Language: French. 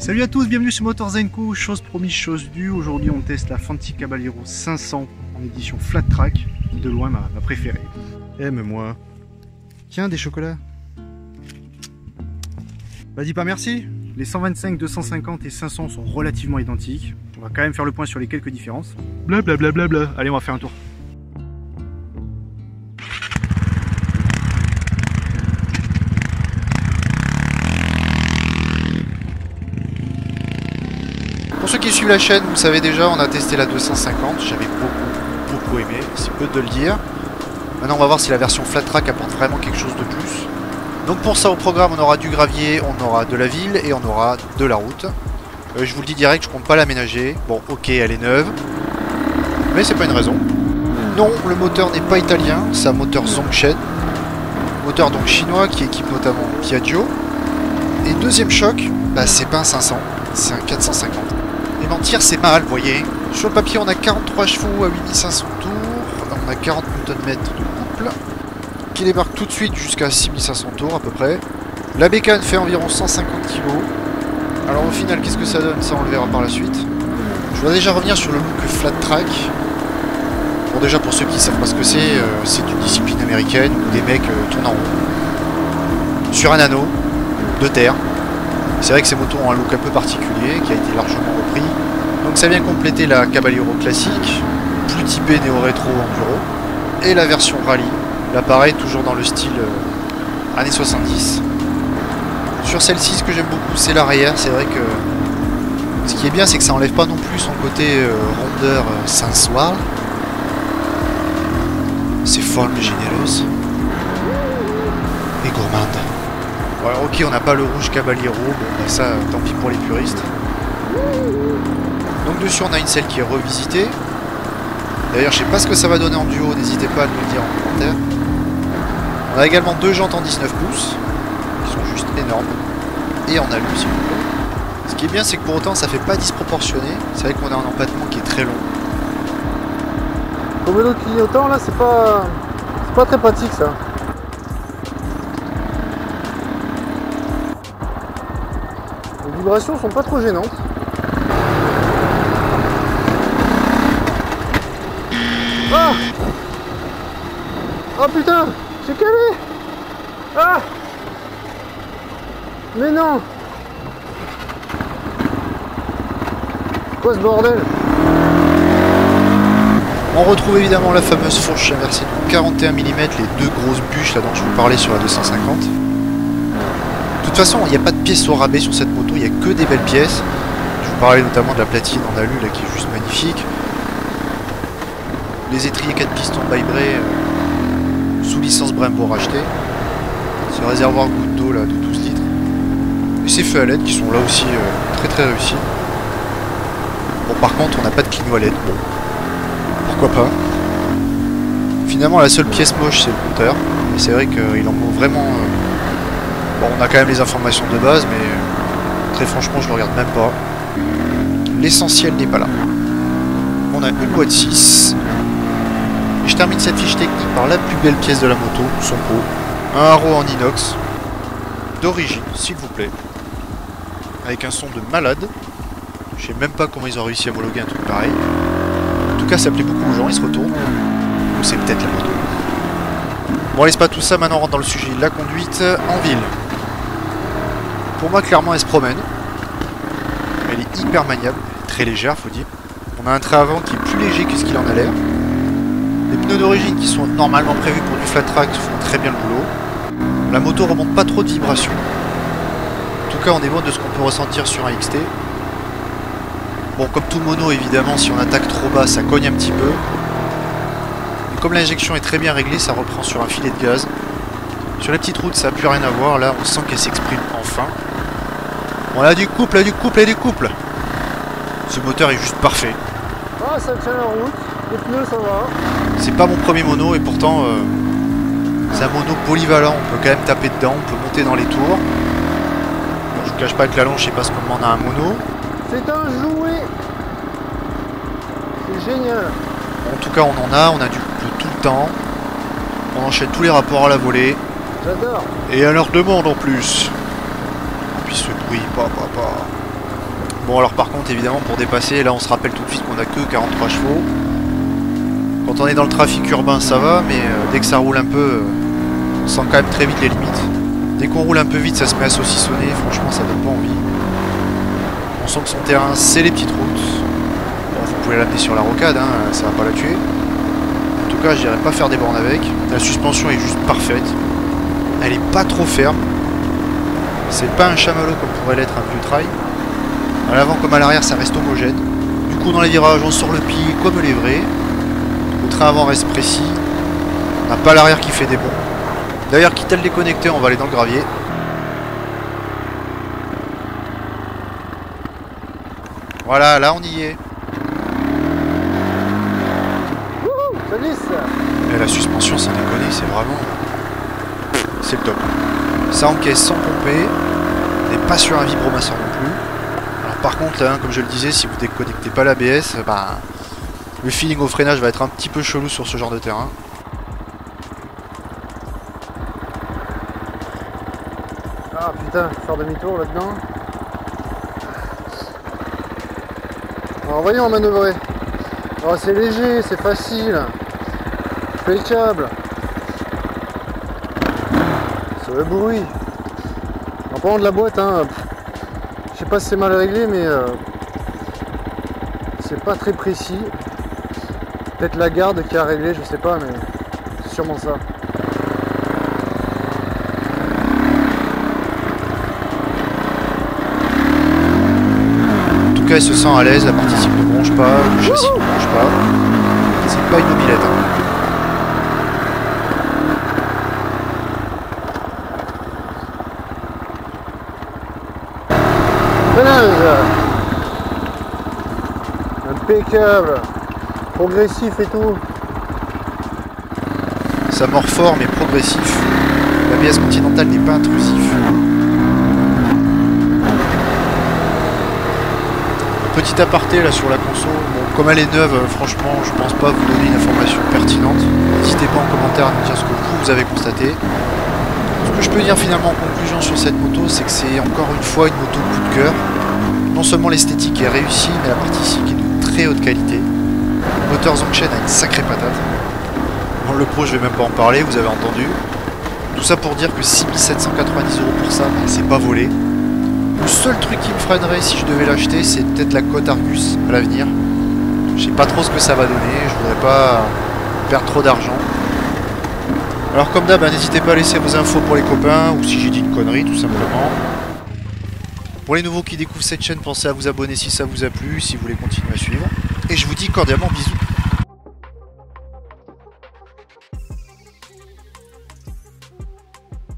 Salut à tous, bienvenue sur Motor Zenko, chose promise, chose due. Aujourd'hui on teste la Fanti Caballero 500 en édition flat track, de loin ma préférée. Aime-moi. Tiens, des chocolats. Bah dis pas merci. Les 125, 250 et 500 sont relativement identiques. On va quand même faire le point sur les quelques différences. Blablabla. Allez, on va faire un tour. Pour ceux qui suivent la chaîne, vous le savez déjà, on a testé la 250. J'avais beaucoup aimé, c'est peu de le dire. Maintenant, on va voir si la version flat track apporte vraiment quelque chose de plus. Donc pour ça, au programme, on aura du gravier, on aura de la ville et on aura de la route. Je vous le dis direct, je compte pas l'aménager. Bon, ok, elle est neuve, mais c'est pas une raison. Non, le moteur n'est pas italien, c'est un moteur Zongshen. Moteur donc chinois qui équipe notamment Piaggio. Et deuxième choc, bah c'est pas un 500, c'est un 450. Et mentir, c'est mal, vous voyez. Sur le papier, on a 43 chevaux à 8500 tours, on a 40 Nm de couple, qui débarque tout de suite jusqu'à 6500 tours à peu près. La bécane fait environ 150 kg. Alors au final, qu'est-ce que ça donne? Ça, on le verra par la suite. Je voudrais déjà revenir sur le look flat track. Bon, déjà pour ceux qui ne savent pas ce que c'est une discipline américaine où des mecs tournent en rond sur un anneau de terre. C'est vrai que ces motos ont un look un peu particulier qui a été largement repris. Donc ça vient compléter la Caballero classique, plus typée néo-rétro enduro, et la version rallye. Là pareil, toujours dans le style années 70. Sur celle-ci, ce que j'aime beaucoup, c'est l'arrière. C'est vrai que ce qui est bien, c'est que ça enlève pas non plus son côté rondeur sensual. C'est forme généreuse et gourmande. Bon, alors ok, on n'a pas le rouge Caballero, bon bah ça, tant pis pour les puristes. Donc dessus, on a une selle qui est revisitée. D'ailleurs, je sais pas ce que ça va donner en duo, n'hésitez pas à me le dire en commentaire. On a également deux jantes en 19 pouces, qui sont juste énormes, et en alu s'il vous plaît. Ce qui est bien, c'est que pour autant, ça fait pas disproportionné. C'est vrai qu'on a un empattement qui est très long. Comme le clignotant là, c'est pas très pratique ça. Les vibrations sont pas trop gênantes. Ah! Oh putain! J'ai calé! Ah! Mais non! Quoi ce bordel? On retrouve évidemment la fameuse fourche inversée de 41 mm, les deux grosses bûches là dont je vous parlais sur la 250. De toute façon, il n'y a pas de pièces au rabais sur cette moto, il n'y a que des belles pièces. Je vous parlais notamment de la platine en alu là qui est juste magnifique. Les étriers 4 pistons By-Bray sous licence Brembo racheté. Ce réservoir goutte d'eau là de 12 litres. Et ces feux à LED qui sont là aussi très réussis. Bon, par contre, on n'a pas de clignot à LED. Bon, pourquoi pas. Finalement, la seule pièce moche, c'est le moteur. Et c'est vrai qu'il en manque vraiment. Bon, on a quand même les informations de base, mais très franchement, je ne le regarde même pas. L'essentiel n'est pas là. On a une boîte 6. Et je termine cette fiche technique par la plus belle pièce de la moto, son pot. Un haro en inox. D'origine, s'il vous plaît. Avec un son de malade. Je sais même pas comment ils ont réussi à homologuer un truc pareil. En tout cas, ça plaît beaucoup aux gens, ils se retournent. Ou c'est peut-être la moto. Bon, laisse pas tout ça, maintenant on rentre dans le sujet. La conduite en ville. Pour moi, clairement, elle se promène. Elle est hyper maniable, très légère, faut dire. On a un train avant qui est plus léger que ce qu'il en a l'air. Les pneus d'origine qui sont normalement prévus pour du flat track font très bien le boulot. La moto remonte pas trop de vibrations. En tout cas, on est loin de ce qu'on peut ressentir sur un XT. Bon, comme tout mono, évidemment, si on attaque trop bas, ça cogne un petit peu. Mais comme l'injection est très bien réglée, ça reprend sur un filet de gaz. Sur les petites routes, ça n'a plus rien à voir. Là, on sent qu'elle s'exprime enfin. On a du couple, Ce moteur est juste parfait. Ah, ça tient la route. Les pneus, ça va. C'est pas mon premier mono et pourtant, c'est un mono polyvalent. On peut quand même taper dedans, on peut monter dans les tours. Bon, je vous cache pas que la longe, je sais pas ce qu'on demande à un mono. C'est un jouet. C'est génial. En tout cas, on a du couple tout le temps. On enchaîne tous les rapports à la volée. J'adore. Et à leur demande en plus. Et puis ce bruit, Bon alors par contre évidemment pour dépasser, là on se rappelle tout de suite qu'on a que 43 chevaux. Quand on est dans le trafic urbain ça va, mais dès que ça roule un peu, on sent quand même très vite les limites. Dès qu'on roule un peu vite ça se met à saucissonner, franchement ça donne pas envie. On sent que son terrain c'est les petites routes. Bon, vous pouvez l'amener sur la rocade, hein, ça va pas la tuer. En tout cas j'irai pas faire des bornes avec. La suspension est juste parfaite. Elle est pas trop ferme. C'est pas un chamallow comme pourrait l'être un vieux trail. À l'avant comme à l'arrière ça reste homogène. Du coup dans les virages on sort le pied comme les vrais. Le train avant reste précis. On n'a pas l'arrière qui fait des bonds. D'ailleurs quitte à le déconnecter on va aller dans le gravier. Voilà, là on y est. Wouhou, ça glisse. Et la suspension sans déconner c'est vraiment... c'est le top. Ça encaisse sans pomper. On n'est pas sur un vibromasseur non plus. Alors par contre là, comme je le disais, si vous déconnectez pas l'ABS, bah, le feeling au freinage va être un petit peu chelou sur ce genre de terrain. Ah putain, faire demi-tour là-dedans. Alors voyons manœuvrer. Oh c'est léger, c'est facile. Impeccable. C'est le bruit. En parlant de la boîte, hein, je sais pas si c'est mal réglé, mais c'est pas très précis. Peut-être la garde qui a réglé, je sais pas, mais c'est sûrement ça. En tout cas, il se sent à l'aise, la partie cible ne bronche pas, le châssis ne bronche pas. C'est pas une mobilette. Hein. Impeccable. Progressif et tout. Ça mord fort mais progressif. L'ABS Continental n'est pas intrusif. Petit aparté là sur la console, bon, comme elle est neuve, franchement je pense pas vous donner une information pertinente. N'hésitez pas en commentaire à nous dire ce que vous avez constaté. Ce que je peux dire finalement en conclusion sur cette moto, c'est que c'est encore une fois une moto coup de cœur. Non seulement l'esthétique est réussie, mais la partie physique est de très haute qualité. Le moteur Zongshen a une sacrée patate. Bon, le Pro je vais même pas en parler, vous avez entendu. Tout ça pour dire que 6 790 € pour ça, bah, c'est pas volé. Le seul truc qui me freinerait si je devais l'acheter, c'est peut-être la cote Argus à l'avenir. Je sais pas trop ce que ça va donner, je voudrais pas perdre trop d'argent. Alors comme d'hab, n'hésitez pas à laisser vos infos pour les copains, ou si j'ai dit une connerie tout simplement. Pour les nouveaux qui découvrent cette chaîne, pensez à vous abonner si ça vous a plu, si vous voulez continuer à suivre. Et je vous dis cordialement bisous.